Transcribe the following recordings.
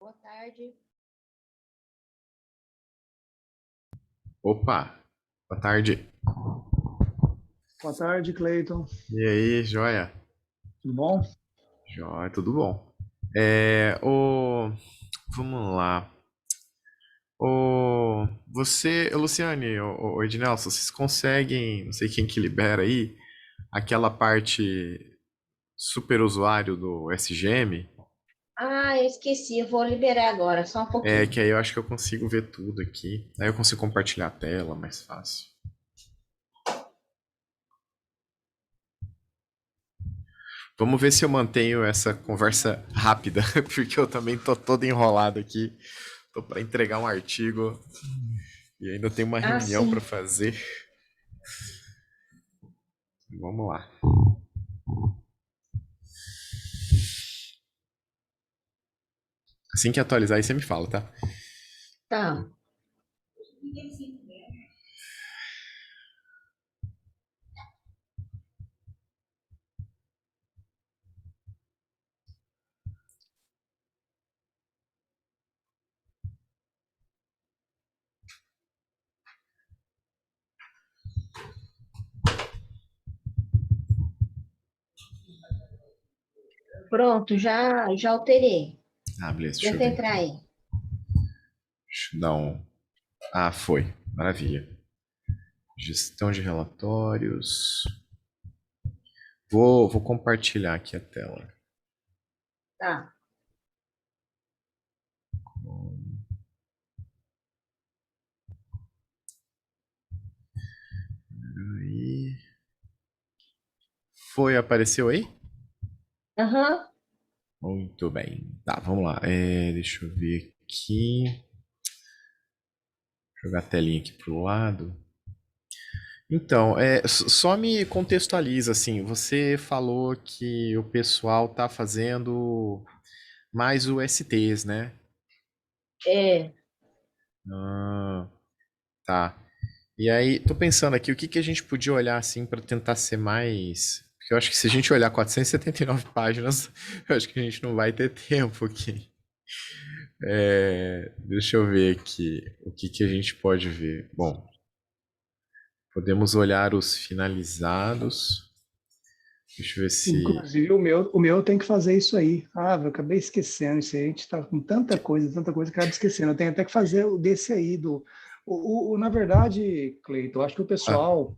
Boa tarde. Opa, boa tarde. Boa tarde, Cleiton. E aí, joia? Tudo bom? Joia, tudo bom. Vamos lá. Luciane, o Ednelson, vocês conseguem, não sei quem que libera aí, aquela parte super usuário do SGM? Ah, eu esqueci, eu vou liberar agora, só um É pouquinho. que aí eu acho que eu consigo ver tudo aqui. Aí eu consigo compartilhar a tela mais fácil. Vamos ver se eu mantenho essa conversa rápida, porque eu também tô todo enrolado aqui. Tô para entregar um artigo e ainda tem uma Ah, reunião para sim. fazer. Vamos lá. Assim que atualizar aí você me fala, tá? Tá. Pronto, já alterei. Ah, beleza, deixa eu Tenta ver entrar então. aí. Deixa eu dar um. Ah, foi. Maravilha. Gestão de relatórios. Vou compartilhar aqui a tela. Tá. Aí. Foi, apareceu aí? Aham. Muito bem. Tá, vamos lá. Deixa eu ver aqui. Jogar a telinha aqui pro lado. Então, só me contextualiza assim. Você falou que o pessoal tá fazendo mais USTs, né? É. Ah, tá. E aí, tô pensando aqui, o que que a gente podia olhar assim para tentar ser mais. Porque eu acho que se a gente olhar 479 páginas, eu acho que a gente não vai ter tempo aqui. Deixa eu ver aqui o que que a gente pode ver. Bom, podemos olhar os finalizados. Deixa eu ver se. Inclusive, o meu tem que fazer isso aí. Ah, eu acabei esquecendo isso aí. A gente está com tanta coisa que acaba esquecendo. Eu tenho até que fazer o desse aí. Na verdade, Cleiton, eu acho que o Ah, pessoal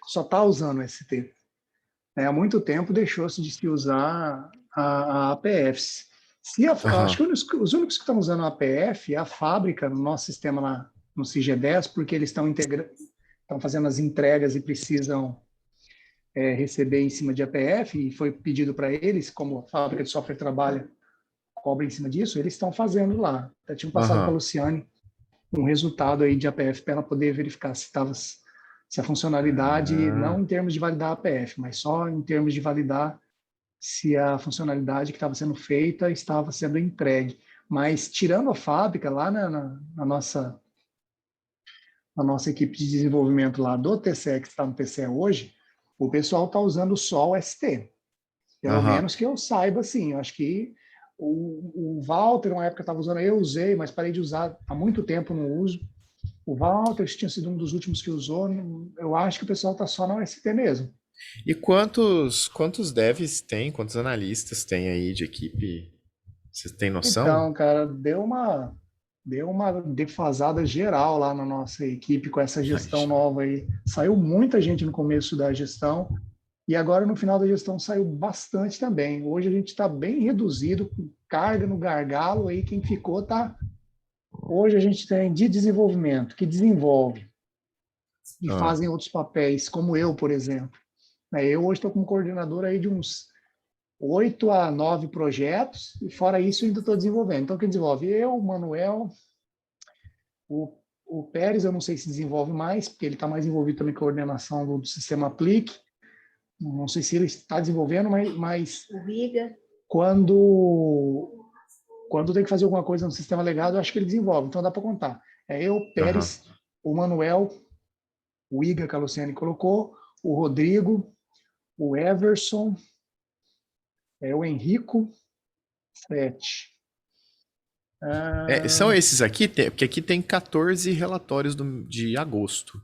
só está usando o ST. Né? Há muito tempo deixou-se de se usar a APFs. Acho aham, que os únicos que estão usando a APF é a fábrica no nosso sistema lá no CG10, porque eles estão fazendo as entregas e precisam receber em cima de APF, e foi pedido para eles, como a fábrica de software trabalha, cobra em cima disso, eles estão fazendo lá. Até tinha passado para a aham. Luciane um resultado aí de APF para ela poder verificar se a funcionalidade, não Ah, em termos de validar a APF, mas só em termos de validar se a funcionalidade que estava sendo feita estava sendo entregue. Mas tirando a fábrica, lá na nossa equipe de desenvolvimento lá do TCE, que está no TCE hoje, o pessoal está usando só o ST. Pelo aham. menos que eu saiba, assim. Eu acho que o Walter, uma época, estava usando, eu usei, mas parei de usar há muito tempo, não uso. O Walter tinha sido um dos últimos que usou. Eu acho que o pessoal está só na UST mesmo. E quantos devs tem? Quantos analistas tem aí de equipe? Você tem noção? Então, cara, deu uma defasada geral lá na nossa equipe com essa gestão Imagina. nova aí. Saiu muita gente no começo da gestão e agora no final da gestão saiu bastante também. Hoje a gente está bem reduzido, com carga no gargalo aí. Quem ficou tá. Hoje a gente tem de desenvolvimento, que desenvolve e Ah, fazem outros papéis, como eu, por exemplo. Eu hoje estou como coordenador aí de uns 8 a 9 projetos, e fora isso ainda estou desenvolvendo. Então, quem desenvolve? Eu, o Manuel, o, o Pérez, eu não sei se desenvolve mais, porque ele está mais envolvido também com a coordenação do sistema Aplique. Não sei se ele está desenvolvendo, mas O Riga. quando, quando tem que fazer alguma coisa no sistema legado, eu acho que ele desenvolve. Então, dá para contar. Eu, aham. Pérez, o Manuel, o Iga, que a Luciane colocou, o Rodrigo, o Everson, o Henrico, 7. São esses aqui? Porque aqui tem 14 relatórios de agosto.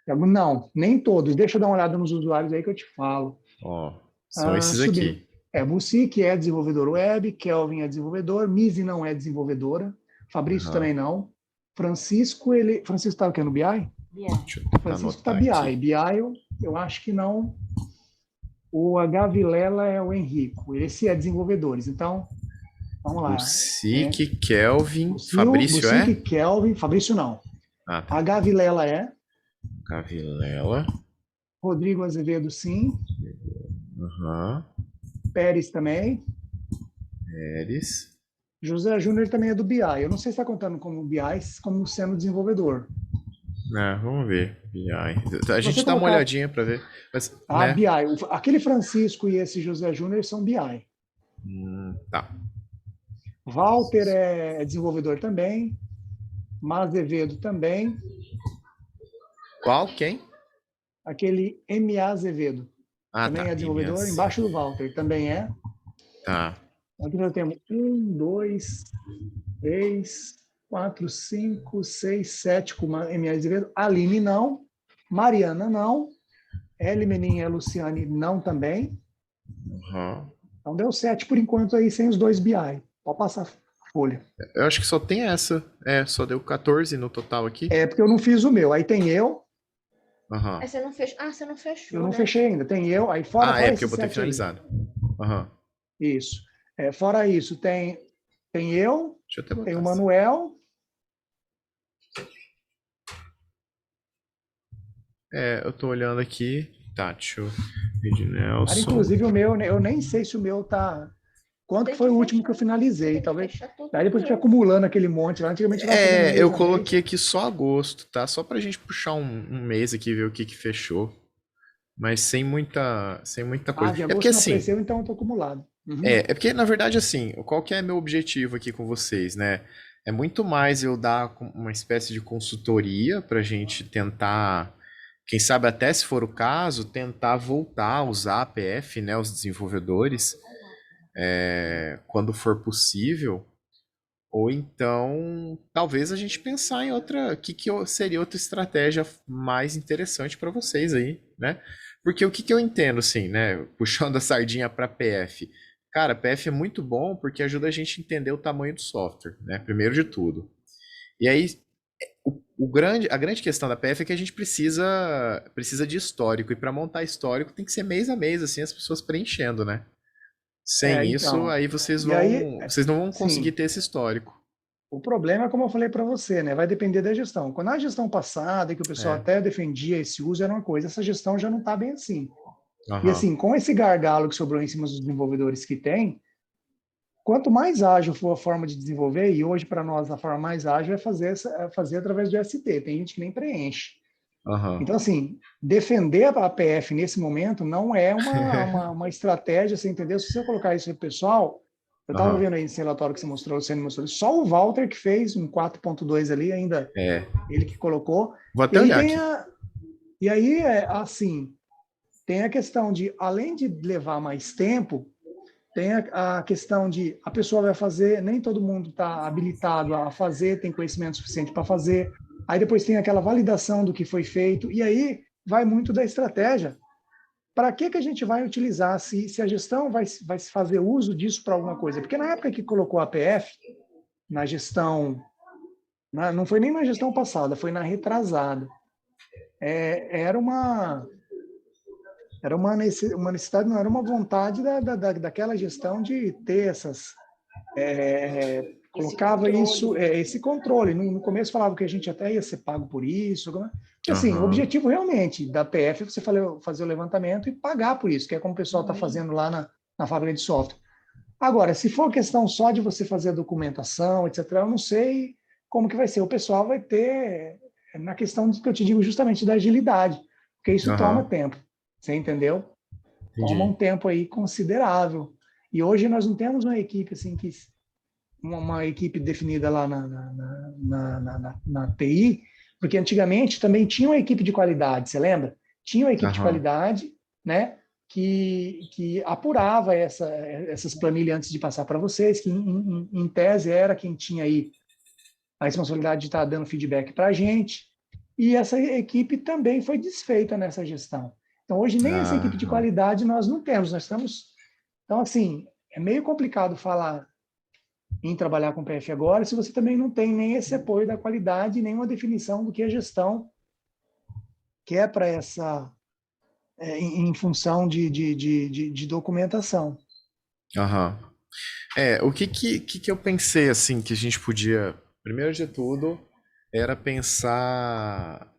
Não, nem todos. Deixa eu dar uma olhada nos usuários aí que eu te falo. Ó, são esses Subindo. aqui. Mussi, que é desenvolvedor web, Kelvin é desenvolvedor, Misi não é desenvolvedora, Fabrício também não. Francisco está o quê? No BI? Deixa eu Francisco está anotar BI. aqui. BI eu acho que não. O H. Vilela é o Henrico. Esse é desenvolvedores. Então, vamos lá. Bucic, Kelvin, Fabrício Fabrício Kelvin, Fabrício não. Ah, tá. H. Vilela é. Gavilela. Rodrigo Azevedo, sim. Pérez também. Pérez. José Júnior também é do BI. Eu não sei se está contando como BI, como sendo desenvolvedor. Vamos ver. BI. A gente dá uma olhadinha para ver. Mas, né? BI. Aquele Francisco e esse José Júnior são BI. Tá. Walter é desenvolvedor também. Mazevedo também. Qual? Quem? Aquele MA Azevedo. Também é desenvolvedor. Embaixo do Walter também é. Tá. Aqui nós temos 1, 2, 3, 4, 5, 6, 7 com uma MA Azevedo. Aline não. Mariana não. L. Meninha e Luciane não também. Então deu 7 por enquanto aí, sem os dois BI. Pode passar a folha. Eu acho que só tem essa. Só deu 14 no total aqui. Porque eu não fiz o meu. Aí tem eu. Você não fechou. Você não fechou. Eu não fechei ainda. Tem eu. Aí fora. Porque eu botei finalizado. Isso. Fora isso, tem eu. Deixa eu até botar tem o Manuel. Eu tô olhando aqui. Tá, deixa eu ver. Nelson. Inclusive o meu, eu nem sei se o meu tá. Quanto que foi o último que eu finalizei? Talvez. Daí depois fica acumulando aquele monte lá. Antigamente eu coloquei aqui só agosto, tá? Só pra gente puxar um mês aqui e ver o que fechou. Mas sem muita coisa. De agosto porque não assim. Apareceu, então eu tô acumulado. É porque, na verdade, assim, qual que é meu objetivo aqui com vocês, né? É muito mais eu dar uma espécie de consultoria pra gente tentar, quem sabe até se for o caso, tentar voltar a usar a APF, né, os desenvolvedores, quando for possível, ou então, talvez a gente pensar em outra, que seria outra estratégia mais interessante para vocês aí, né? Porque o que eu entendo, assim, né, puxando a sardinha para PF, cara, PF é muito bom porque ajuda a gente a entender o tamanho do software, né? Primeiro de tudo. E aí, a grande questão da PF é que a gente precisa de histórico. E para montar histórico tem que ser mês a mês, assim, as pessoas preenchendo, né? Sem isso, aí vocês não vão conseguir ter esse histórico. O problema é como eu falei para você, né? Vai depender da gestão. Quando a gestão passada, que o pessoal até defendia esse uso, era uma coisa. Essa gestão já não está bem assim. E assim, com esse gargalo que sobrou em cima dos desenvolvedores que tem, quanto mais ágil for a forma de desenvolver, e hoje para nós a forma mais ágil é fazer através do ST, tem gente que nem preenche. Então assim, defender a APF nesse momento não é uma estratégia, você entendeu? Se você colocar isso aí, pessoal, eu estava vendo aí esse relatório que você mostrou, só o Walter que fez um 4.2 ali ainda, ele que colocou. Vou até olhar aqui. E aí, assim, tem a questão de, além de levar mais tempo, tem a questão de a pessoa vai fazer, nem todo mundo está habilitado a fazer, tem conhecimento suficiente para fazer. Aí depois tem aquela validação do que foi feito, e aí vai muito da estratégia. Para que a gente vai utilizar, se a gestão vai fazer uso disso para alguma coisa? Porque na época que colocou a APF, na gestão, não foi nem na gestão passada, foi na retrasada. Era uma necessidade, não era uma vontade daquela gestão de ter essas... colocava esse controle. No começo falava que a gente até ia ser pago por isso. Porque, assim, o objetivo realmente da PF é você fazer o levantamento e pagar por isso, que é como o pessoal está fazendo lá na fábrica de software. Agora, se for questão só de você fazer a documentação, etc., eu não sei como que vai ser. O pessoal vai ter, na questão que eu te digo justamente da agilidade, porque isso toma tempo. Você entendeu? Entendi. Toma um tempo aí considerável. E hoje nós não temos uma equipe assim uma equipe definida lá na TI, porque antigamente também tinha uma equipe de qualidade, você lembra? Tinha uma equipe de qualidade, né? que apurava essas planilhas antes de passar para vocês, que em tese era quem tinha aí a responsabilidade de estar dando feedback para a gente, e essa equipe também foi desfeita nessa gestão. Então, hoje, nem essa equipe de Aham. qualidade nós não temos, nós estamos... Então, assim, é meio complicado falar em trabalhar com PF agora se você também não tem nem esse apoio da qualidade, nem uma definição do que a gestão quer para essa... em função de documentação. Aham. O que eu pensei assim que a gente podia, primeiro de tudo, era pensar,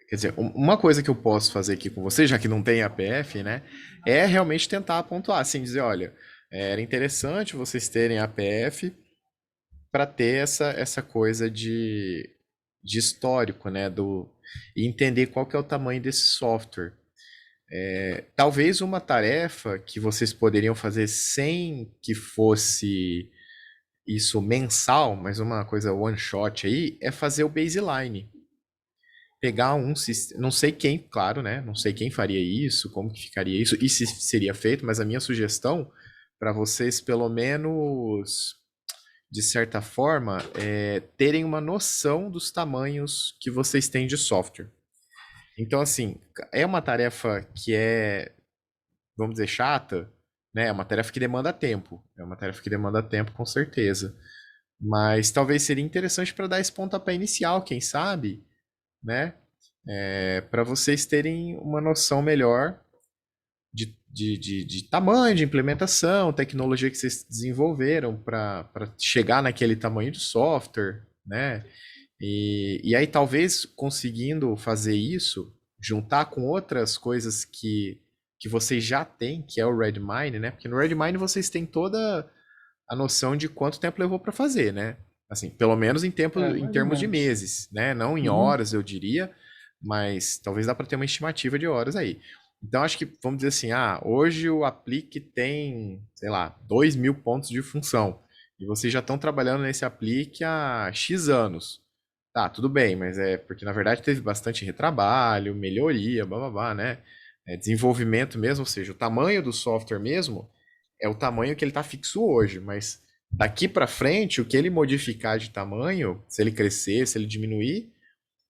quer dizer, uma coisa que eu posso fazer aqui com você, já que não tem APF, né, é realmente tentar pontuar, assim, dizer, olha, era interessante vocês terem APF para ter essa coisa de histórico, né, e entender qual que é o tamanho desse software. Talvez uma tarefa que vocês poderiam fazer sem que fosse isso mensal, mas uma coisa one shot aí, é fazer o baseline. Pegar um sistema, não sei quem, claro, né? Não sei quem faria isso, como que ficaria isso, e se seria feito, mas a minha sugestão para vocês, pelo menos de certa forma, terem uma noção dos tamanhos que vocês têm de software. Então, assim, é uma tarefa que é, vamos dizer, chata, né? É uma tarefa que demanda tempo. É uma tarefa que demanda tempo, com certeza. Mas talvez seria interessante para dar esse pontapé inicial, quem sabe, né? Para vocês terem uma noção melhor de tamanho, de implementação, tecnologia que vocês desenvolveram para chegar naquele tamanho de software, né? E aí, talvez conseguindo fazer isso, juntar com outras coisas que vocês já têm, que é o Redmine, né? Porque no Redmine vocês têm toda a noção de quanto tempo levou para fazer, né? Assim, pelo menos em Mais ou termos de menos. meses, né? Não em Uhum. horas, eu diria, mas talvez dá para ter uma estimativa de horas aí. Então, acho que, vamos dizer assim, hoje o Applique tem, sei lá, 2.000 pontos de função. E vocês já estão trabalhando nesse Applique há X anos. Tá, tudo bem, mas é porque na verdade teve bastante retrabalho, melhoria, blá blá blá, né? Desenvolvimento mesmo, ou seja, o tamanho do software mesmo é o tamanho que ele está fixo hoje, mas daqui para frente, o que ele modificar de tamanho, se ele crescer, se ele diminuir,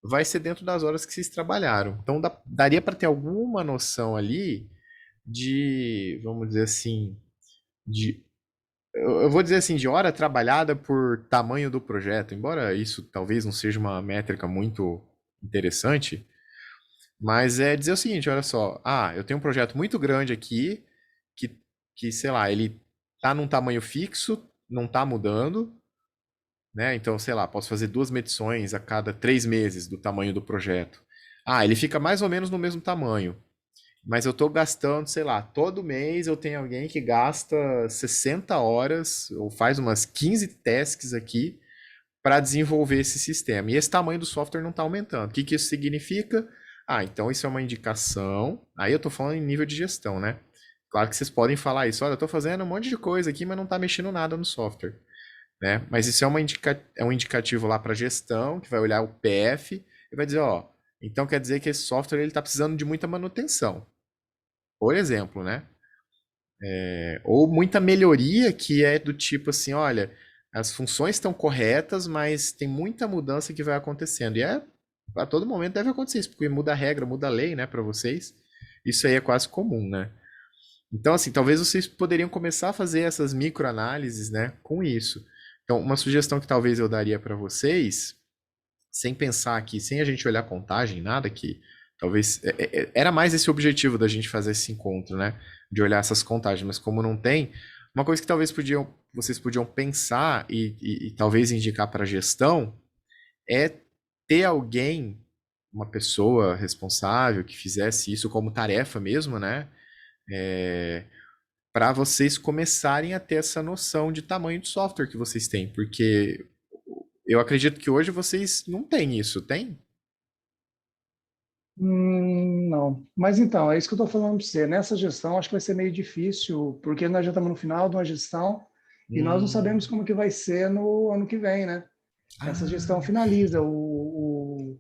vai ser dentro das horas que vocês trabalharam. Então daria para ter alguma noção ali vamos dizer assim, de eu vou dizer assim, de hora trabalhada por tamanho do projeto, embora isso talvez não seja uma métrica muito interessante, mas é dizer o seguinte, olha só, eu tenho um projeto muito grande aqui, que, que sei lá, ele tá num tamanho fixo, não tá mudando, né? Então, sei lá, posso fazer 2 medições a cada 3 meses do tamanho do projeto. Ele fica mais ou menos no mesmo tamanho. Mas eu tô gastando, sei lá, todo mês eu tenho alguém que gasta 60 horas ou faz umas 15 tasks aqui para desenvolver esse sistema. E esse tamanho do software não está aumentando. O que que isso significa? Então isso é uma indicação. Aí eu estou falando em nível de gestão, né? Claro que vocês podem falar isso. Olha, eu estou fazendo um monte de coisa aqui, mas não está mexendo nada no software, né? Mas isso é um indicativo lá para gestão, que vai olhar o PF e vai dizer, ó, então quer dizer que esse software ele está precisando de muita manutenção, por exemplo, né? Ou muita melhoria que é do tipo assim, olha, as funções estão corretas, mas tem muita mudança que vai acontecendo. E a todo momento deve acontecer isso, porque muda a regra, muda a lei, né, para vocês. Isso aí é quase comum, né? Então, assim, talvez vocês poderiam começar a fazer essas microanálises, né, com isso. Então, uma sugestão que talvez eu daria para vocês, sem pensar aqui, sem a gente olhar contagem, nada que talvez era mais esse o objetivo da gente fazer esse encontro, né? De olhar essas contagens, mas como não tem, uma coisa que talvez vocês podiam pensar e talvez indicar para a gestão é ter alguém, uma pessoa responsável que fizesse isso como tarefa mesmo, né? Para vocês começarem a ter essa noção de tamanho de software que vocês têm, porque eu acredito que hoje vocês não têm isso, tem? Não. Mas então, é isso que eu estou falando para você. Nessa gestão, acho que vai ser meio difícil, porque nós já estamos no final de uma gestão e nós não sabemos Hum. como que vai ser no ano que vem, né? Essa gestão Ah, finaliza, o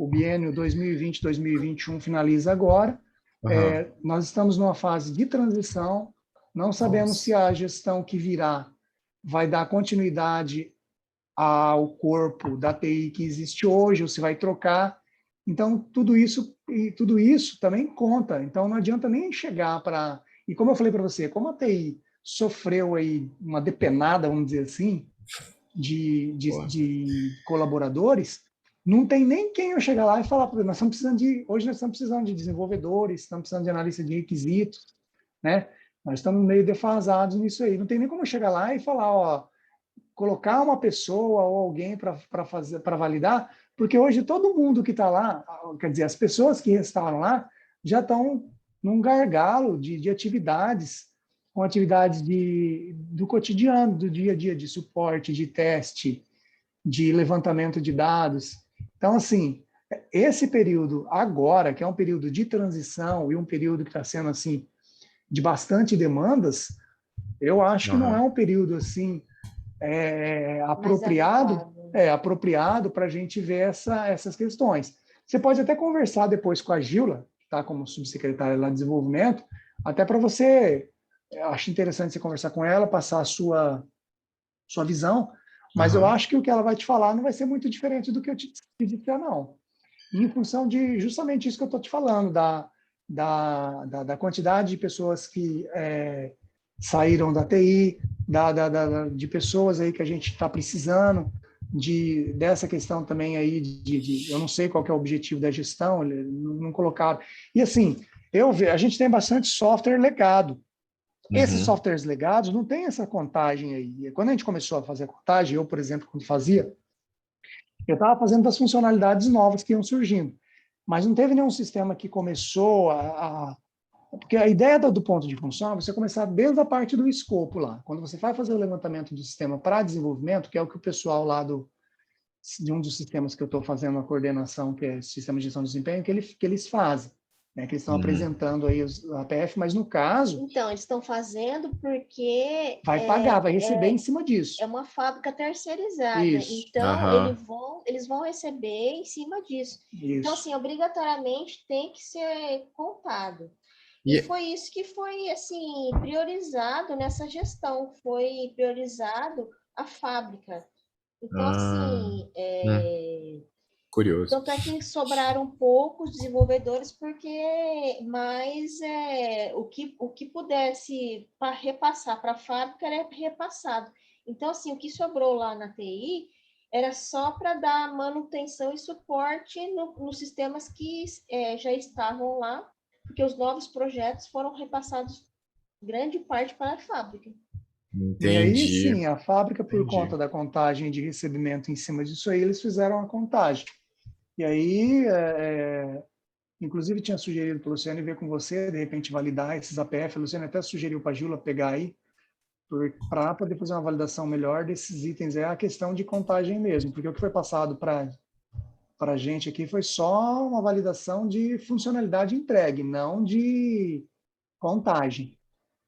biênio 2020-2021 finaliza agora, Aham. Nós estamos numa fase de transição, não sabemos se Nossa. a gestão que virá vai dar continuidade ao corpo da TI que existe hoje, ou se vai trocar. Então, tudo isso também conta. Então, não adianta nem chegar para... E como eu falei para você, como a TI sofreu aí uma depenada, vamos dizer assim, Boa. de colaboradores, não tem nem quem eu chegar lá e falar, nós estamos precisando hoje nós estamos precisando de desenvolvedores, estamos precisando de analista de requisitos, né? Nós estamos meio defasados nisso aí. Não tem nem como eu chegar lá e falar, ó, colocar uma pessoa ou alguém para fazer, para validar, porque hoje todo mundo que está lá, quer dizer, as pessoas que estavam lá já estão num gargalo de atividades, com atividades do cotidiano, do dia a dia, de suporte, de teste, de levantamento de dados. Então, assim, esse período agora, que é um período de transição e um período que está sendo assim de bastante demandas, eu acho que não é Aham. um período assim Mais apropriado adequado. apropriado para a gente ver essas questões. Você pode até conversar depois com a Gilda, que está como subsecretária lá de desenvolvimento, até para você, eu acho interessante você conversar com ela, passar a sua visão, mas eu Aham. acho que o que ela vai te falar não vai ser muito diferente do que eu te disser, não. Em função de justamente isso que eu estou te falando, da quantidade de pessoas que saíram da TI, de pessoas aí que a gente está precisando, dessa questão também aí eu não sei qual que é o objetivo da gestão, não colocaram. E assim, a gente tem bastante software legado. Esses Uhum. softwares legados não tem essa contagem aí. Quando a gente começou a fazer a contagem, eu, por exemplo, quando fazia, eu estava fazendo das funcionalidades novas que iam surgindo, mas não teve nenhum sistema que começou porque a ideia do ponto de função é você começar desde a parte do escopo lá. Quando você vai fazer o levantamento do sistema para desenvolvimento, que é o que o pessoal lá de um dos sistemas que eu estou fazendo a coordenação, que é o Sistema de Gestão de Desempenho, que eles fazem, né? Que eles estão Uhum. apresentando aí a APF, mas no caso, Então, eles estão fazendo porque vai pagar, vai receber em cima é disso. uma fábrica terceirizada. Isso, Então, Aham. eles vão receber em cima disso. Então, isso. assim, obrigatoriamente tem que ser contado. E E... foi isso que foi, assim, priorizado nessa gestão. Foi priorizado a fábrica. Então, Ah, assim, curioso. tanto é que sobraram poucos desenvolvedores, porque mais o que pudesse repassar para a fábrica era repassado. Então, assim, o que sobrou lá na TI era só para dar manutenção e suporte nos sistemas que já estavam lá, porque os novos projetos foram repassados grande parte para a fábrica. E aí, Entendi. sim, a fábrica, por Entendi. conta da contagem de recebimento em cima disso aí, eles fizeram a contagem. E aí, inclusive, tinha sugerido para o Luciano ver com você, de repente, validar esses APF. O Luciano até sugeriu para a Jula pegar aí, para poder fazer uma validação melhor desses itens. É a questão de contagem mesmo, porque o que foi passado para a gente aqui foi só uma validação de funcionalidade entregue, não de contagem,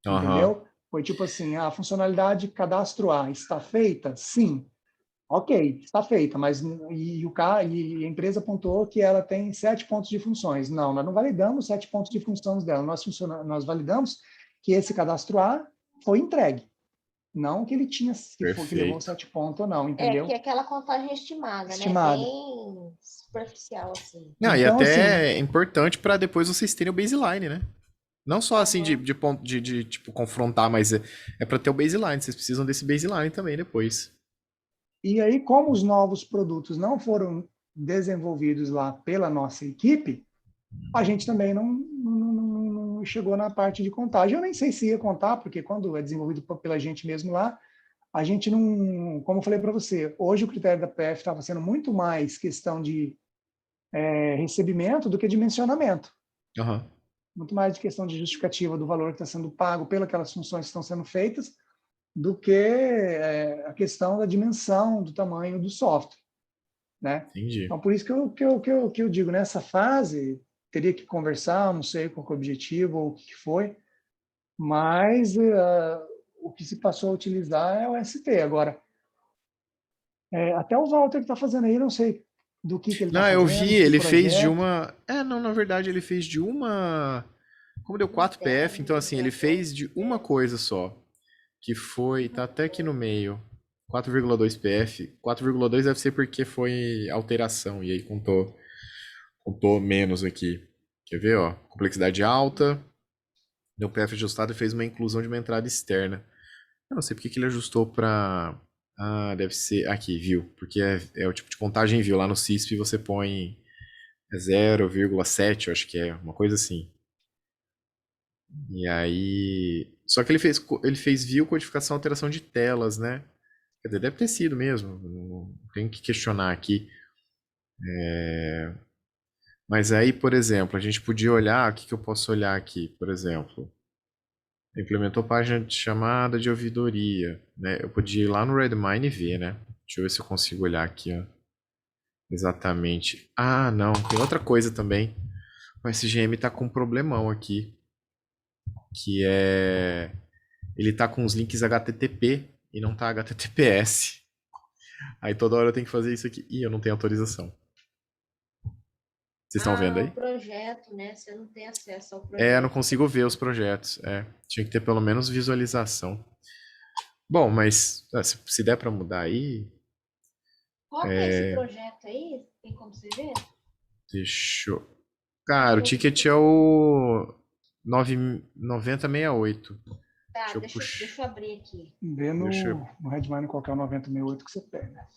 Aham. entendeu? Foi tipo assim, a funcionalidade cadastro A está feita? Sim. Ok, está feita, mas e a empresa apontou que ela tem 7 pontos de funções. Não, nós não validamos 7 pontos de funções dela. Nós validamos que esse cadastro A foi entregue, não que ele que levou Perfeito. 7 pontos ou não, Que é entendeu? aquela contagem estimada, né? Estimada. Bem superficial, assim. Ah, e Então, assim, até é importante para depois vocês terem o baseline, né? Não só assim Uhum. de ponto tipo confrontar, mas é para ter o baseline. Vocês precisam desse baseline também depois. e aí, como os novos produtos não foram desenvolvidos lá pela nossa equipe, a gente também não chegou na parte de contagem. Eu nem sei se ia contar, porque quando é desenvolvido pela gente mesmo lá, a gente não, como eu falei para você, hoje o critério da PF estava sendo muito mais questão de recebimento do que dimensionamento, Aham. muito mais de questão de justificativa do valor que está sendo pago pelas funções que estão sendo feitas, do que a questão da dimensão, do tamanho do software, né? Entendi. Então, por isso que eu digo, nessa fase, teria que conversar, não sei qual que é o objetivo ou o que foi, mas o que se passou a utilizar é o ST. Agora, até o Walter que está fazendo aí, não sei do que ele está Não, eu vi, fazendo, que ele fez de projeto. uma. É, não, na verdade, ele fez de uma. Como deu 4 PF, então assim, ele fez de uma coisa só, que foi, tá até aqui no meio, 4,2 PF. 4,2 deve ser porque foi alteração, e aí contou menos aqui. Quer ver, ó? Complexidade alta, deu PF ajustado e fez uma inclusão de uma entrada externa. Eu não sei porque que ele ajustou pra... Ah, deve ser aqui, viu? Porque é o tipo de contagem viu. Lá no CISP você põe 0,7, eu acho que é, uma coisa assim. E aí. Só que ele fez view, codificação, alteração de telas, né? Quer dizer, deve ter sido mesmo. Não tem que questionar aqui. Mas aí, por exemplo, a gente podia olhar. O que que eu posso olhar aqui? Por exemplo, implementou página de chamada de ouvidoria, né? Eu podia ir lá no Redmine e ver, né? Deixa eu ver se eu consigo olhar aqui, ó. Exatamente. Ah, não. Tem outra coisa também. O SGM tá com um problemão aqui. Que é. Ele tá com os links HTTP e não tá HTTPS. Aí toda hora eu tenho que fazer isso aqui. Ih, eu não tenho autorização. Vocês estão vendo aí? O projeto, né? Você não tem acesso ao É, eu não projeto. consigo ver os projetos. É, tinha que ter pelo menos visualização. Bom, mas se der pra mudar aí, Qual que é esse projeto aí? Tem como você ver? deixa eu... Cara, o ticket é o 9068. Tá, Deixa eu deixa puxar. eu abrir aqui. Vê Deixa eu, no Redmine qual que é o 9068 que você pega.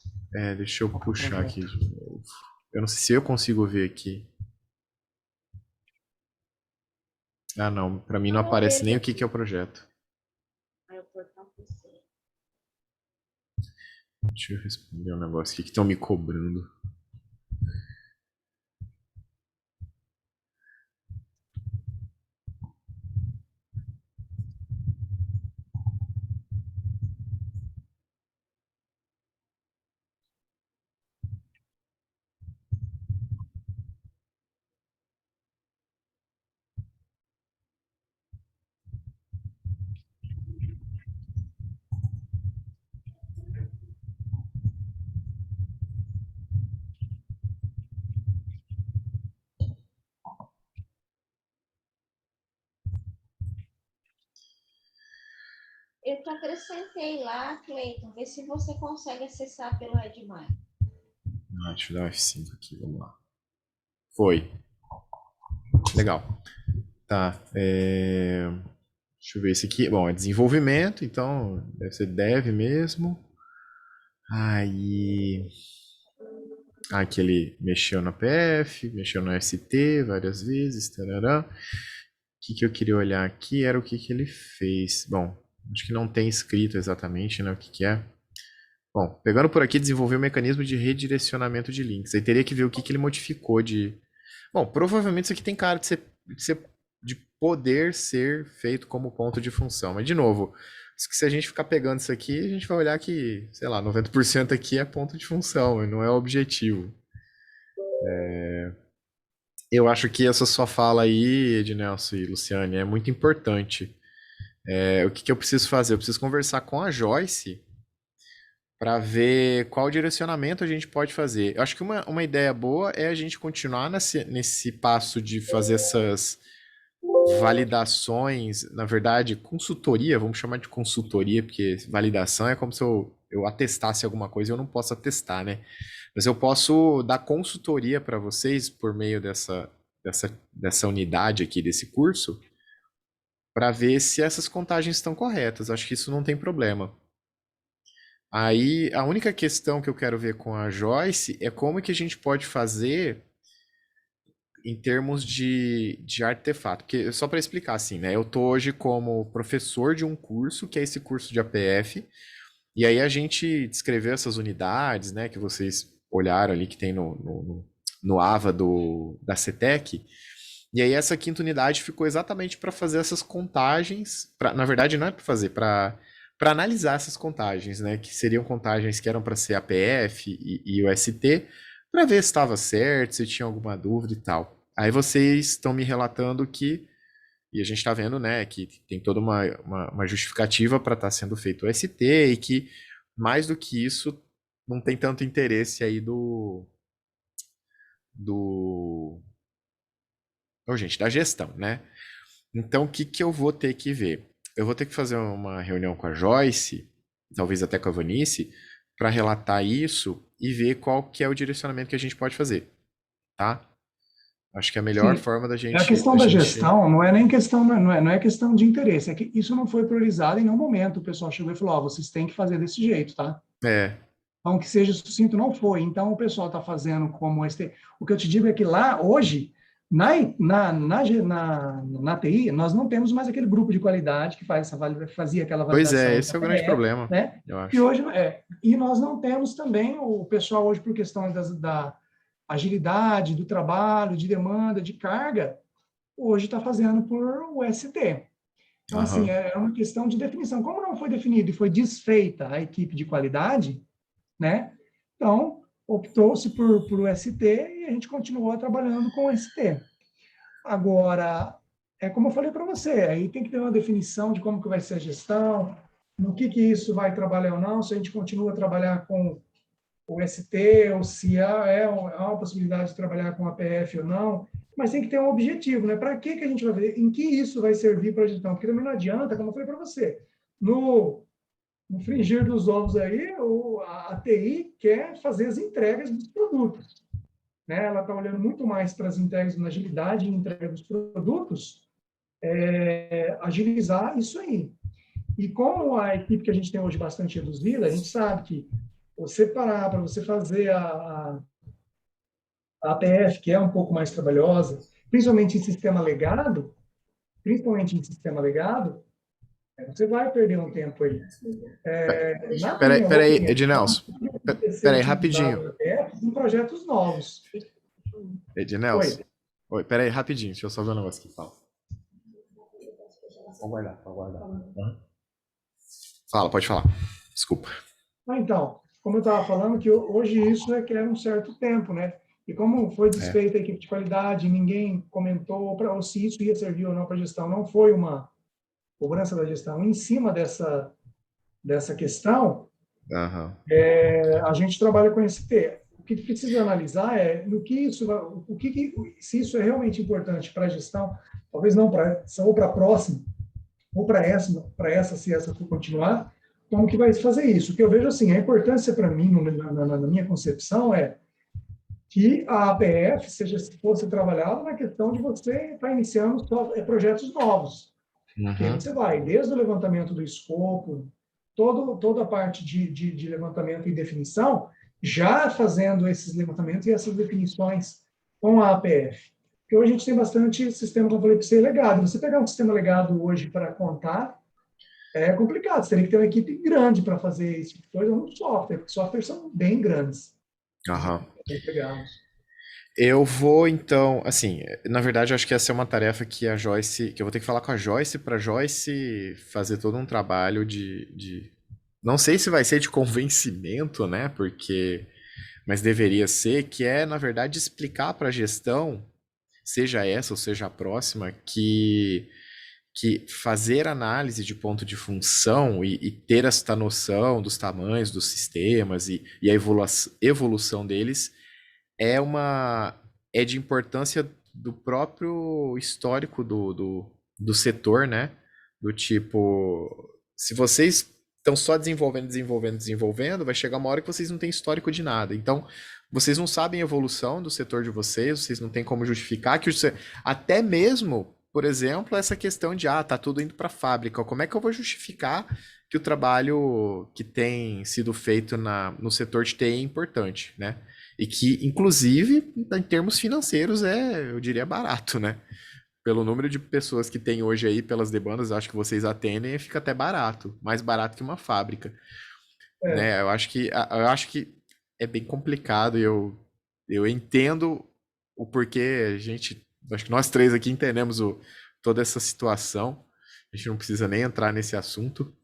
deixa eu Qual que é o puxar aqui projeto. de novo. Eu não sei se eu consigo ver aqui. Ah, não. Pra mim não Eu aparece vejo nem o que aqui. que é o projeto. Aí o portal PC. Deixa eu responder um negócio aqui que estão me cobrando. Eu te acrescentei lá, Cleiton. Vê se você consegue acessar pelo Redmine. Ah, deixa eu dar um F5 aqui, vamos lá. Foi. Legal. Tá. Deixa eu ver esse aqui. Bom, é desenvolvimento, então deve ser dev mesmo. Aí. Aqui ele mexeu na PF, mexeu no ST várias vezes. Tarará. O que que eu queria olhar aqui era o que que ele fez. Bom, acho que não tem escrito exatamente, né, o que que é. Bom, pegando por aqui, desenvolveu um mecanismo de redirecionamento de links. Aí teria que ver o que que ele modificou de. Bom, provavelmente isso aqui tem cara de poder ser feito como ponto de função. Mas, de novo, se a gente ficar pegando isso aqui, a gente vai olhar que, sei lá, 90% aqui é ponto de função, mas não é o objetivo. Eu acho que essa sua fala aí, Ednelson e Luciane, é muito importante. O que que eu preciso fazer? Eu preciso conversar com a Joyce para ver qual direcionamento a gente pode fazer. Eu acho que uma ideia boa é a gente continuar nesse passo de fazer essas validações, na verdade, consultoria, vamos chamar de consultoria, porque validação é como se eu atestasse alguma coisa e eu não posso atestar, né? Mas eu posso dar consultoria para vocês por meio dessa unidade aqui, desse curso, para ver se essas contagens estão corretas. Acho que isso não tem problema. Aí, a única questão que eu quero ver com a Joyce é como que a gente pode fazer em termos de artefato. Porque, só para explicar, assim, né? Eu tô hoje como professor de um curso, que é esse curso de APF, e aí a gente descreveu essas unidades, né? Que vocês olharam ali, que tem no AVA da CETEC. E aí essa quinta unidade ficou exatamente para fazer essas contagens. Na verdade, não é para fazer, para analisar essas contagens, né? Que seriam contagens que eram para ser APF e o ST, para ver se estava certo, se tinha alguma dúvida e tal. Aí vocês estão me relatando que, e a gente está vendo, né, que tem toda uma justificativa para estar sendo feito o ST e que, mais do que isso, não tem tanto interesse aí do, oh, gente, da gestão, né? Então, o que que eu vou ter que ver? Eu vou ter que fazer uma reunião com a Joyce, talvez até com a Vanice, para relatar isso e ver qual que é o direcionamento que a gente pode fazer, tá? Acho que é a melhor Sim, forma é a questão da da gente... gestão, não é nem questão, não é questão de interesse, é que isso não foi priorizado em nenhum momento. O pessoal chegou e falou, ó, vocês têm que fazer desse jeito, tá? É, Então, que seja sucinto, não foi. Então, o pessoal está fazendo como este. O que eu te digo é que lá, hoje, na TI, nós não temos mais aquele grupo de qualidade que fazia aquela pois é, validação da esse é o grande PE, problema, né? eu E acho. hoje é. E nós não temos também o pessoal hoje, por questões da agilidade, do trabalho, de demanda, de carga, hoje está fazendo por o ST. Então, assim, Aham. é uma questão de definição. Como não foi definido e foi desfeita a equipe de qualidade, né? Então, optou-se por o ST e a gente continuou trabalhando com o ST. Agora, é como eu falei para você, aí tem que ter uma definição de como que vai ser a gestão, no que isso vai trabalhar ou não, se a gente continua a trabalhar com o ST, ou se há uma possibilidade de trabalhar com a PF ou não, mas tem que ter um objetivo, né? Para que a gente vai ver, em que isso vai servir para a gestão? Porque também não adianta, como eu falei para você, no fringir dos ovos aí, a TI quer fazer as entregas dos produtos, né? Ela está olhando muito mais para as entregas na agilidade e entrega dos produtos, agilizar isso aí. E como a equipe que a gente tem hoje bastante reduzida, a gente sabe que você parar para você fazer a APF, que é um pouco mais trabalhosa, principalmente em sistema legado, principalmente em sistema legado, você vai perder um tempo aí. Na Peraí, minha peraí, opinião, Ednelson. poderia ser Peraí, utilizado rapidinho. o APF em projetos novos. Ednelson. Oi. Oi, peraí, rapidinho. Deixa eu só ver um negócio aqui. Fala. Pode guardar, pode guardar. Uhum. Fala, pode falar. Desculpa. Então, como eu estava falando, que hoje isso requer um certo tempo, né? E como foi É. desfeita a equipe de qualidade, ninguém comentou ou se isso ia servir ou não para a gestão, não foi uma cobrança da gestão em cima dessa questão, Aham. a gente trabalha com esse T. O que precisa analisar é no que isso, se isso é realmente importante para a gestão, talvez não para essa ou para a próxima, ou para essa, se essa for continuar, como que vai fazer isso? O que eu vejo assim, a importância para mim, na minha concepção, é que a APF fosse trabalhada na questão de você estar iniciando projetos novos. Que aí Uhum. você vai, desde o levantamento do escopo, toda a parte de levantamento e definição, já fazendo esses levantamentos e essas definições com a APF. Porque hoje a gente tem bastante sistema, como eu falei para você, legado. Você pegar um sistema legado hoje para contar, é complicado. Você teria que ter uma equipe grande para fazer esse tipo de coisa no software, porque softwares são bem grandes. Aham. Pegamos. Eu vou então, assim, na verdade, eu acho que essa é uma tarefa que a Joyce, que eu vou ter que falar com a Joyce para Joyce fazer todo um trabalho não sei se vai ser de convencimento, né? Porque, mas deveria ser, que é, na verdade, explicar para a gestão, seja essa ou seja a próxima, que fazer análise de ponto de função e ter esta noção dos tamanhos dos sistemas e a evolução deles é de importância do próprio histórico do setor, né? Do tipo, se vocês estão só desenvolvendo, desenvolvendo, desenvolvendo, vai chegar uma hora que vocês não têm histórico de nada. Então, vocês não sabem a evolução do setor de vocês não têm como justificar que até mesmo, por exemplo, essa questão de tá tudo indo para a fábrica. Como é que eu vou justificar que o trabalho que tem sido feito no setor de TI é importante, né? E que, inclusive, em termos financeiros, eu diria, barato, né? Pelo número de pessoas que tem hoje aí, pelas demandas, acho que vocês atendem, fica até barato. Mais barato que uma fábrica, É, né? Eu acho que é bem complicado e eu entendo o porquê acho que nós três aqui entendemos toda essa situação. A gente não precisa nem entrar nesse assunto,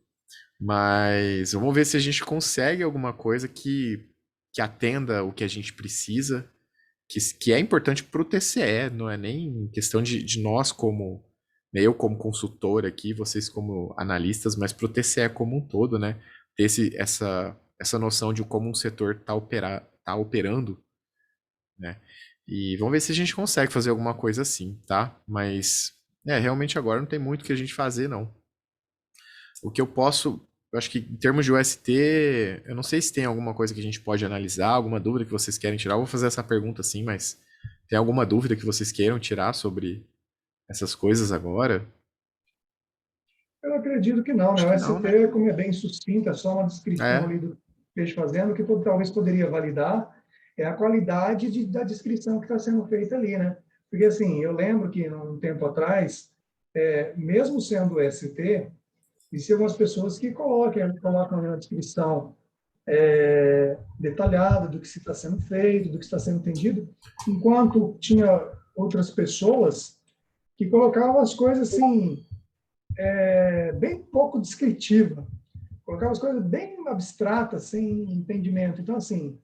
mas vamos ver se a gente consegue alguma coisa que atenda o que a gente precisa, que é importante para o TCE, não é nem questão de nós como, né, eu como consultor aqui, vocês como analistas, mas para o TCE como um todo, né? Ter essa noção de como um setor tá operando, né? E vamos ver se a gente consegue fazer alguma coisa assim, tá? Mas Realmente agora não tem muito o que a gente fazer, não. O que eu acho que em termos de UST, eu não sei se tem alguma coisa que a gente pode analisar, alguma dúvida que vocês querem tirar. Eu vou fazer essa pergunta sim, mas tem alguma dúvida que vocês queiram tirar sobre essas coisas agora? Eu acredito que não, né? Acho O que não, né? ST, como é bem sucinta, é só uma descrição É, ali do que esteja fazendo, o que talvez poderia validar é a qualidade da descrição que está sendo feita ali, né? Porque, assim, eu lembro que, um tempo atrás, mesmo sendo ST, existem algumas pessoas que colocam ali na descrição detalhada do que se está sendo feito, do que está sendo entendido, enquanto tinha outras pessoas que colocavam as coisas assim, bem pouco descritiva, colocava as coisas bem abstratas, sem entendimento. Então, assim,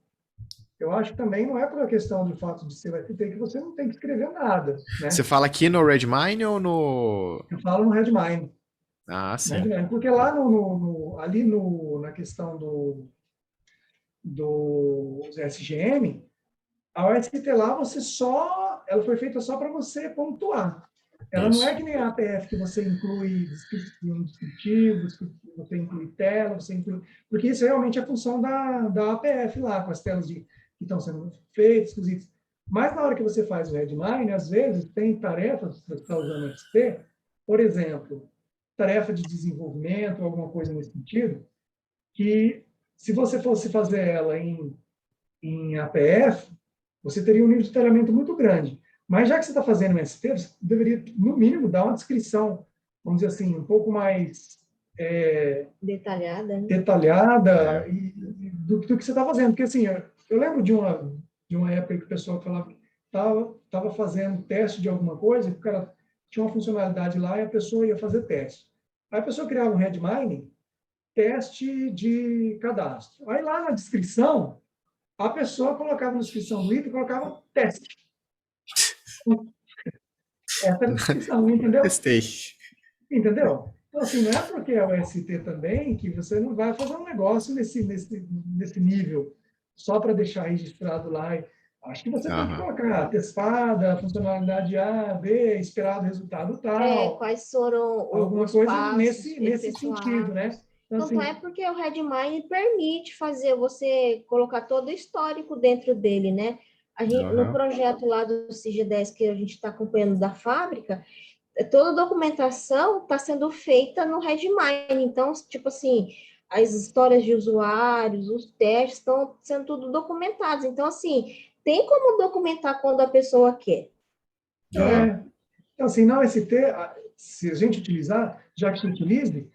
eu acho que também não é por a questão do fato de ser FT que você não tem que escrever nada, você né? fala aqui no Redmine ou no... Eu falo no Redmine, Ah, no sim. Redmine, porque lá ali na questão do SGM, a OST lá ela foi feita só para você pontuar. Ela não é Isso. que nem a APF que você inclui um descritivo, você inclui tela, porque isso realmente é a função da APF lá, com as telas que estão sendo feitas, cozidas. Mas na hora que você faz o Redmine, às vezes tem tarefas, que você está usando o XP, por exemplo, tarefa de desenvolvimento, alguma coisa nesse sentido, que se você fosse fazer ela em APF, você teria um nível de detalhamento muito grande. Mas já que você está fazendo um ST, você deveria, no mínimo, dar uma descrição, vamos dizer assim, um pouco mais Detalhada, né? É. detalhada do que você está fazendo. Porque, assim, eu lembro de uma época que o pessoal falava que estava fazendo teste de alguma coisa, que o cara tinha uma funcionalidade lá e a pessoa ia fazer teste. Aí a pessoa criava um Redmine, teste de cadastro. Aí lá na descrição, a pessoa colocava na descrição do item, colocava teste. Essa era a descrição, entendeu? Testei. Entendeu? Então, assim, não é porque é o ST também que você não vai fazer um negócio nesse nível, só para deixar registrado lá. Acho que você tem que Aham. colocar testada, funcionalidade A, B, esperado resultado tal, Quais foram alguma os coisa passos nesse sentido, né? efetuados. Então, Tanto assim, é porque o Redmine permite fazer você colocar todo o histórico dentro dele, né? No Aham. projeto lá do CIG10 que a gente está acompanhando da fábrica, toda a documentação está sendo feita no Redmine. Então, tipo assim, as histórias de usuários, os testes estão sendo tudo documentados. Então, assim, tem como documentar quando a pessoa quer. Né? Aham. é, então, assim, na OST, se a gente utilizar, já que se utilize,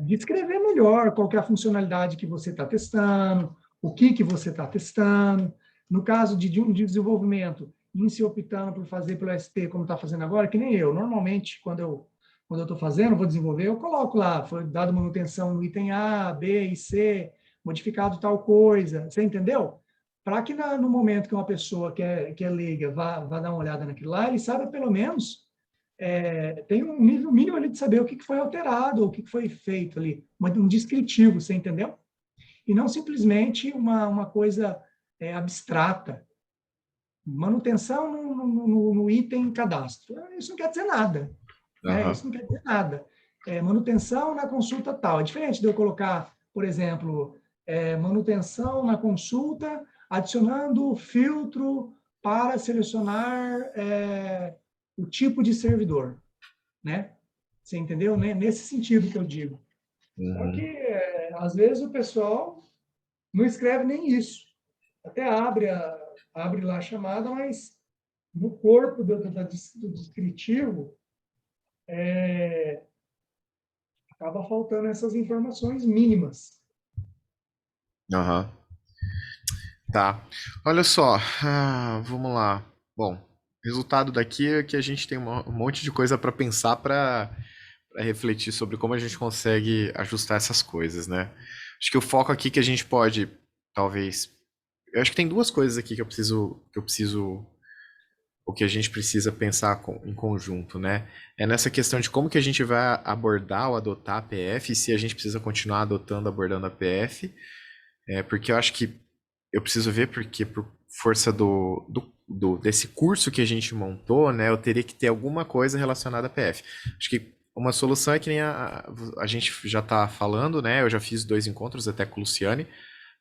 descrever melhor qual que é a funcionalidade que você está testando, o que você está testando. No caso de um desenvolvimento, em se optando por fazer pelo ST, como está fazendo agora, que nem eu. Normalmente, quando eu estou fazendo, vou desenvolver, eu coloco lá, foi dado manutenção no item A, B e C, modificado tal coisa. Você entendeu? Para que no momento que uma pessoa que é leiga vá dar uma olhada naquilo lá, ele saiba pelo menos, tem um nível mínimo ali de saber o que foi alterado, o que foi feito ali, um descritivo, você entendeu? E não simplesmente uma coisa abstrata. Manutenção no item cadastro. Isso não quer dizer nada. Né? Aham. Isso não quer dizer nada. Manutenção na consulta tal. É diferente de eu colocar, por exemplo, manutenção na consulta, adicionando filtro para selecionar o tipo de servidor. Né? Você entendeu? Né? Nesse sentido que eu digo. Só que, Uhum. às vezes, o pessoal não escreve nem isso. Até abre lá a chamada, mas no corpo do descritivo, acaba faltando essas informações mínimas. Aham. Tá. Olha só, vamos lá. Bom, resultado daqui é que a gente tem um monte de coisa para pensar para refletir sobre como a gente consegue ajustar essas coisas, né? Acho que o foco aqui que a gente pode, talvez, eu acho que tem duas coisas aqui o que a gente precisa pensar em conjunto, né? É nessa questão de como que a gente vai abordar ou adotar a PF, se a gente precisa continuar abordando a PF, porque eu acho que eu preciso ver porque por força desse curso que a gente montou, né, eu teria que ter alguma coisa relacionada a PF. Acho que uma solução é que nem a gente já está falando, né? Eu já fiz 2 encontros até com o Luciane,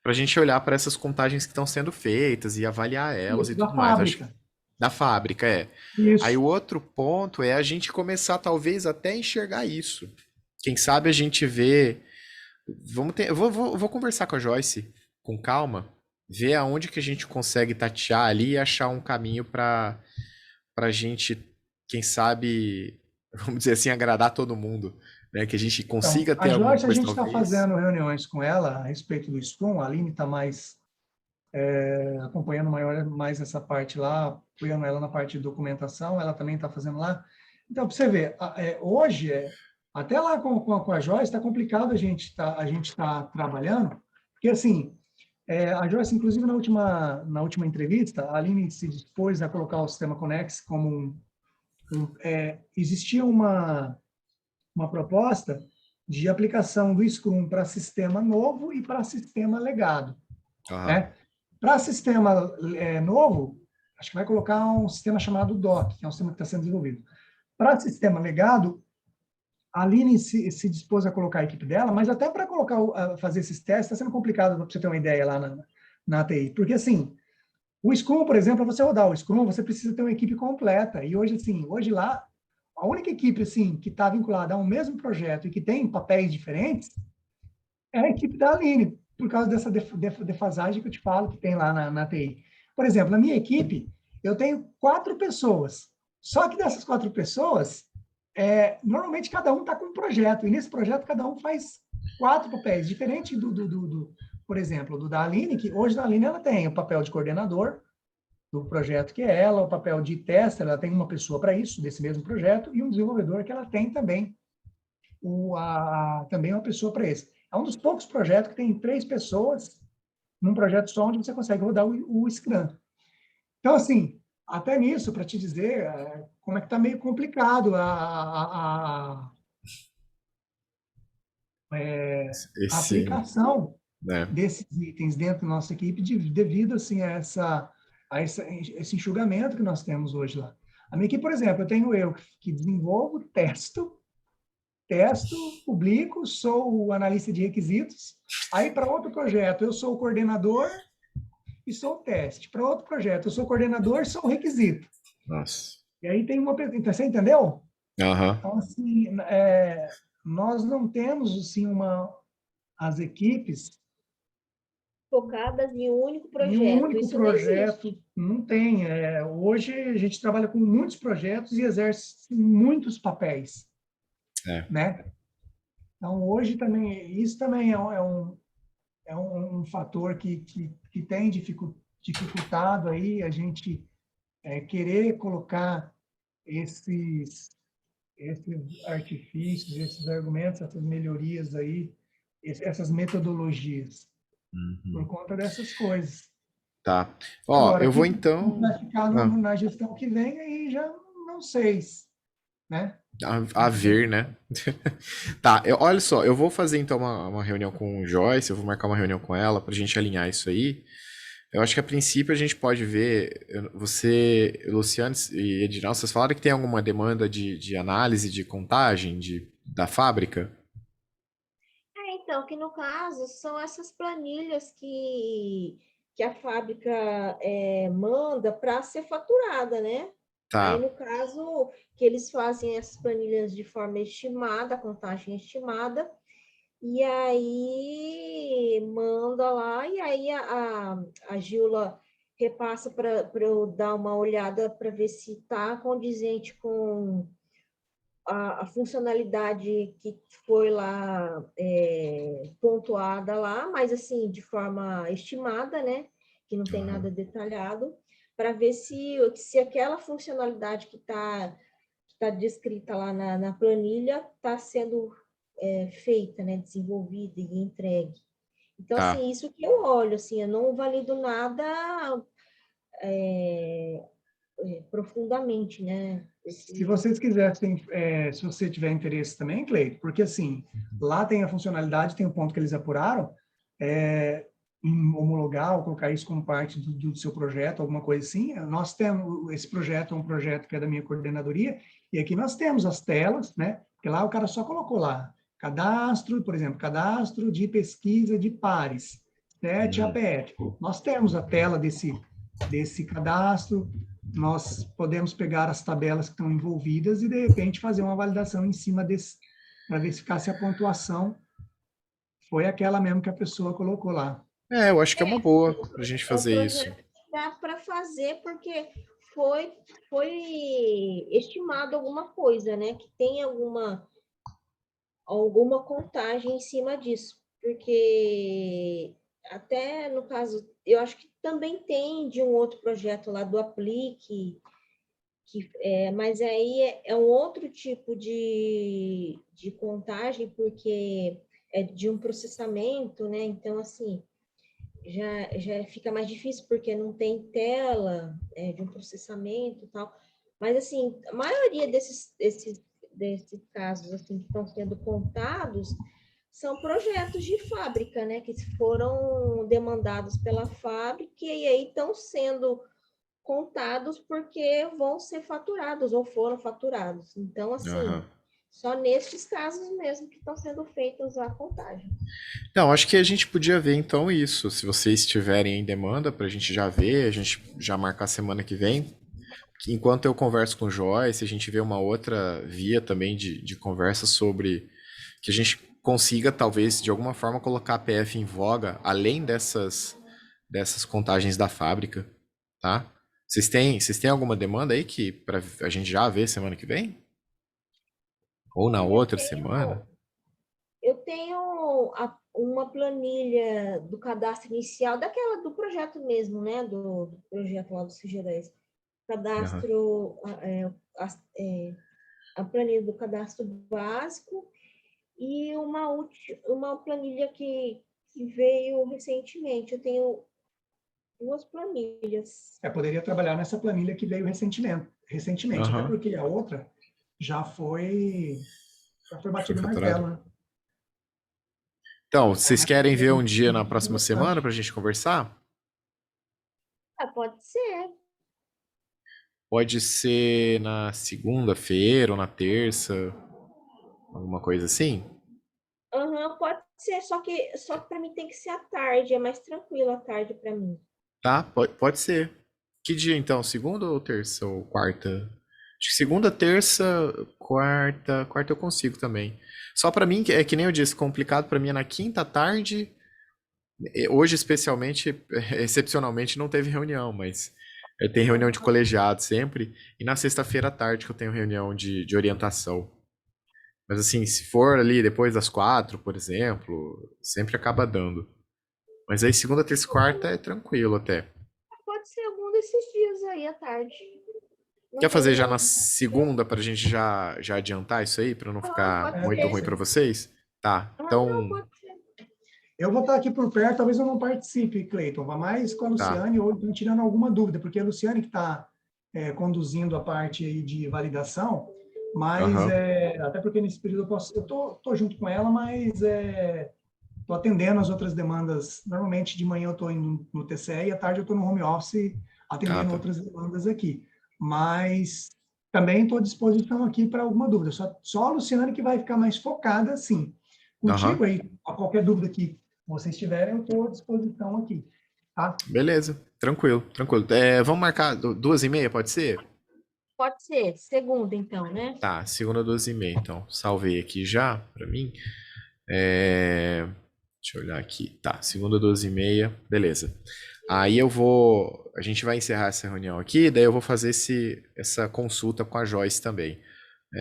para a gente olhar para essas contagens que estão sendo feitas e avaliar elas Isso, e da tudo mais. Acho que fábrica. da fábrica, é. Aí Isso. o outro ponto é a gente começar, talvez, até a enxergar isso. Quem sabe a gente vê. Eu vou conversar com a Joyce com calma, ver aonde que a gente consegue tatear ali e achar um caminho para a gente, quem sabe, vamos dizer assim, agradar todo mundo, né? Que a gente Então, consiga a ter alguma Joyce, a coisa, gente está talvez. fazendo reuniões com ela a respeito do Scrum, a Aline está mais acompanhando mais essa parte lá, apoiando ela na parte de documentação, ela também está fazendo lá. Então, para você ver, hoje, até lá com a Joyce, está complicado a gente tá trabalhando, porque assim, a Joyce, inclusive na última entrevista, a Aline se dispôs a colocar o sistema Connex como existia uma proposta de aplicação do Scrum para sistema novo e para sistema legado, Aham. né? Para sistema novo, acho que vai colocar um sistema chamado DOC, que é um sistema que está sendo desenvolvido. Para sistema legado, a Aline se dispôs a colocar a equipe dela, mas até para fazer esses testes está sendo complicado, para você ter uma ideia lá na ATI. Porque, assim, o Scrum, por exemplo, para você rodar o Scrum, você precisa ter uma equipe completa. E hoje, assim, hoje lá, a única equipe, assim, que está vinculada a um mesmo projeto e que tem papéis diferentes é a equipe da Aline, por causa dessa defasagem que eu te falo que tem lá na TI. Por exemplo, na minha equipe, eu tenho 4 pessoas. Só que dessas 4 pessoas, normalmente cada um está com um projeto. E nesse projeto, cada um faz 4 papéis. Diferente por exemplo, do da Aline, que hoje da Aline ela tem o papel de coordenador do projeto, que é ela, o papel de tester, ela tem uma pessoa para isso, desse mesmo projeto, e um desenvolvedor que ela tem também também uma pessoa para esse. É um dos poucos projetos que tem 3 pessoas num projeto só, onde você consegue rodar o Scrum. Então, assim, até nisso, para te dizer como é que está meio complicado a Esse, aplicação né? desses itens dentro da nossa equipe devido assim, esse enxugamento que nós temos hoje lá. A minha equipe, por exemplo, eu tenho eu que desenvolvo, testo, publico, sou o analista de requisitos. Aí, para outro projeto, eu sou o coordenador e sou o teste. Para outro projeto, eu sou o coordenador e sou o requisito. Nossa. E aí tem uma pergunta, você entendeu? Aham. Então, assim, nós não temos, assim, as equipes Focadas em um único em um projeto. único Isso não projeto, existe. não tem. Hoje, a gente trabalha com muitos projetos e exerce muitos papéis, É. né? Então, hoje também, isso também é um fator que tem dificultado aí a gente querer colocar esses artifícios, esses argumentos, essas melhorias aí, essas metodologias, por Uhum. conta dessas coisas. Tá. Ó, Agora, eu vou como então. vai ficar Ah, na gestão que vem, aí já não sei, né? a ver, né? Tá, olha só, eu vou fazer então uma reunião com o Joyce, eu vou marcar uma reunião com ela pra gente alinhar isso aí. Eu acho que a princípio a gente pode ver, você, Luciano e Edinaldo, vocês falaram que tem alguma demanda de análise de contagem da fábrica? Então, que no caso são essas planilhas que a fábrica manda para ser faturada, né? Aí, Tá. no caso, que eles fazem essas planilhas de forma estimada, contagem estimada, e aí manda lá, e aí a Gilda repassa para eu dar uma olhada para ver se está condizente com a funcionalidade que foi lá pontuada lá, mas assim, de forma estimada, né? Que não tem Aham. nada detalhado, para ver se aquela funcionalidade que tá descrita lá na planilha está sendo feita, né? Desenvolvida e entregue. Então, Tá. assim, isso que eu olho, assim, eu não valido nada profundamente, né? Se vocês quisessem, se você tiver interesse também, Cleide, porque assim, lá tem a funcionalidade, tem o ponto que eles apuraram, em homologar ou colocar isso como parte do seu projeto, alguma coisa assim, nós temos, esse projeto é um projeto que é da minha coordenadoria, e aqui nós temos as telas, né? Porque lá o cara só colocou lá, cadastro, por exemplo, cadastro de pesquisa de pares, 7 APF. Nós temos a tela desse cadastro, nós podemos pegar as tabelas que estão envolvidas e, de repente, fazer uma validação em cima desse, para verificar se a pontuação foi aquela mesmo que a pessoa colocou lá. Eu acho que é uma boa pra gente É o fazer isso. projeto que dá para fazer, porque foi estimado alguma coisa, né? Que tem alguma contagem em cima disso. Porque até no caso, eu acho que também tem de um outro projeto lá do Aplique, mas aí é um outro tipo de contagem, porque é de um processamento, né? Então, assim, já fica mais difícil, porque não tem tela de um processamento e tal. Mas, assim, a maioria desses casos assim, que estão sendo contados são projetos de fábrica, né? Que foram demandados pela fábrica e aí estão sendo contados porque vão ser faturados ou foram faturados. Então, assim, só nesses casos mesmo que estão sendo feitas a contagem. Não, acho que a gente podia ver então isso. Se vocês estiverem em demanda, pra gente já ver, a gente já marcar semana que vem. Enquanto eu converso com o Joyce, a gente vê uma outra via também de conversa sobre que a gente consiga, talvez, de alguma forma, colocar a PF em voga, além dessas contagens da fábrica, tá? Vocês têm alguma demanda aí que para a gente já ver semana que vem? Ou na outra semana? Eu tenho uma planilha do cadastro inicial, daquela do projeto mesmo, né? Do projeto lá do CG10. Aham. Cadastro, a planilha do cadastro básico e uma planilha que veio recentemente. Eu tenho duas planilhas. Poderia trabalhar nessa planilha que veio recentemente, até Aham. porque a outra já foi Foi batido o faturado. martelo, né? Então, Então, vocês nessa querem ver planilha um dia na tem próxima semana bastante. pra gente conversar? Pode ser. Pode ser na segunda-feira ou na terça, alguma coisa assim? Pode ser, só que para mim tem que ser à tarde, é mais tranquilo à tarde para mim. Tá, pode ser. Que dia então? Segunda ou terça ou quarta? Acho que segunda, terça, quarta. Quarta eu consigo também. Só pra mim, é que nem eu disse, complicado pra mim é na quinta à tarde. Hoje, especialmente, excepcionalmente, não teve reunião, mas tem reunião de colegiado sempre. E na sexta-feira à tarde que eu tenho reunião de orientação. Mas assim, se for ali depois das 4, por exemplo, sempre acaba dando. Mas aí segunda, terça e quarta é tranquilo até. Pode ser algum desses dias aí à tarde. Não Quer fazer tem já na nenhum. segunda pra gente já adiantar isso aí, pra não ficar Pode muito ruim ser. pra vocês? Tá, Não, então, pode ser. Eu vou estar aqui por perto, talvez eu não participe, Cleiton, vá mais com a tá. Luciane ou então tirando alguma dúvida, porque a Luciane que está conduzindo a parte aí de validação, mas Aham. até porque nesse período eu tô junto com ela, mas estou atendendo as outras demandas. Normalmente de manhã eu estou indo no TCE e à tarde eu estou no home office Ah, atendendo tá. outras demandas aqui. Mas também estou à disposição aqui para alguma dúvida. Só a Luciane que vai ficar mais focada, sim. Aham. Contigo aí, a qualquer dúvida que vocês tiverem, eu estou à disposição aqui, tá? Beleza. Tranquilo, tranquilo. Vamos marcar 2h30, pode ser? Pode ser. Segunda, então, né? Tá, segunda 2h30, então. Salvei aqui já pra mim. É, Deixa eu olhar aqui. Tá, segunda 12h30, beleza. Aí a gente vai encerrar essa reunião aqui, daí eu vou fazer essa consulta com a Joyce também.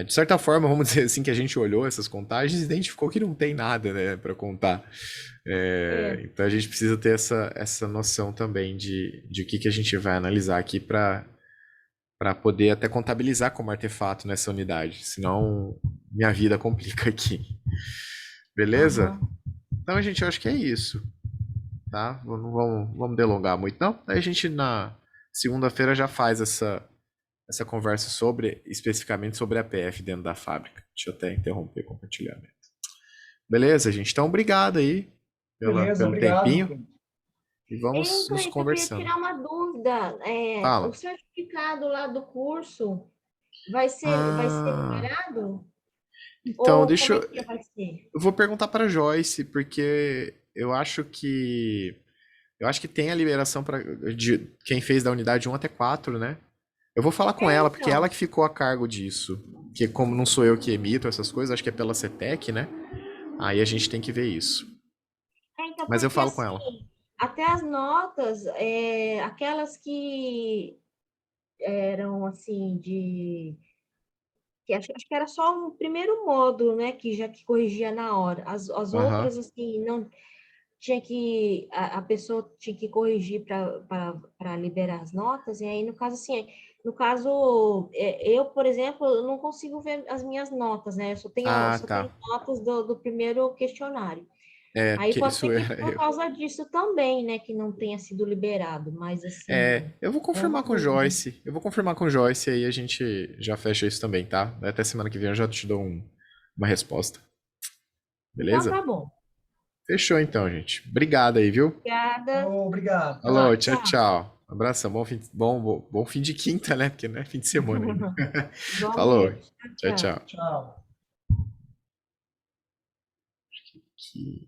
De certa forma, vamos dizer assim, que a gente olhou essas contagens e identificou que não tem nada, né, para contar. É. Então a gente precisa ter essa noção também de o que a gente vai analisar aqui para poder até contabilizar como artefato nessa unidade. Senão minha vida complica aqui. Beleza? Aham. Então, gente, eu acho que é isso, tá? Não vamos delongar muito, não. Aí a gente na segunda-feira já faz essa conversa especificamente sobre a PF dentro da fábrica. Deixa eu até interromper o compartilhamento. Beleza, gente? Então, obrigado aí Beleza, pelo obrigado. tempinho. e vamos nos Cleiton, eu queria conversando. tirar uma dúvida. O Fala. certificado lá do curso vai ser Ah, liberado? então, Ou como é que vai ser? eu vou perguntar para Joyce, porque eu acho que tem a liberação para de quem fez da unidade 1 até 4, né? Eu vou falar com ela, porque ela Então. que ficou a cargo disso. Que como não sou eu que emito essas coisas, acho que é pela CETEC, né? Aí a gente tem que ver isso. Então, Mas eu porque falo com assim, ela. até as notas, aquelas que eram assim que acho que era só um primeiro módulo, né, que já que corrigia na hora. As Aham. outras assim não tinha que a pessoa tinha que corrigir para liberar as notas. E aí no caso assim, no caso eu, por exemplo, eu não consigo ver as minhas notas, né? Eu Ah, só tenho tá. notas do primeiro questionário. É, Aí porque pode ser isso que era por eu. causa disso também, né, que não tenha sido liberado, mas É, assim, eu vou é uma confirmar com dúvida. Joyce. Eu vou confirmar com Joyce e aí a gente já fecha isso também, tá? Até semana que vem eu já te dou uma resposta. Então Beleza? tá bom. Fechou então, gente. Obrigado aí, viu? Obrigada. Obrigado. Até Falou, Tchau, mais. tchau, tchau. tchau. Abração, bom fim de quinta, né? Porque não é fim de semana ainda. Falou, Igualmente. Tchau, tchau, tchau. tchau. Tchau. Que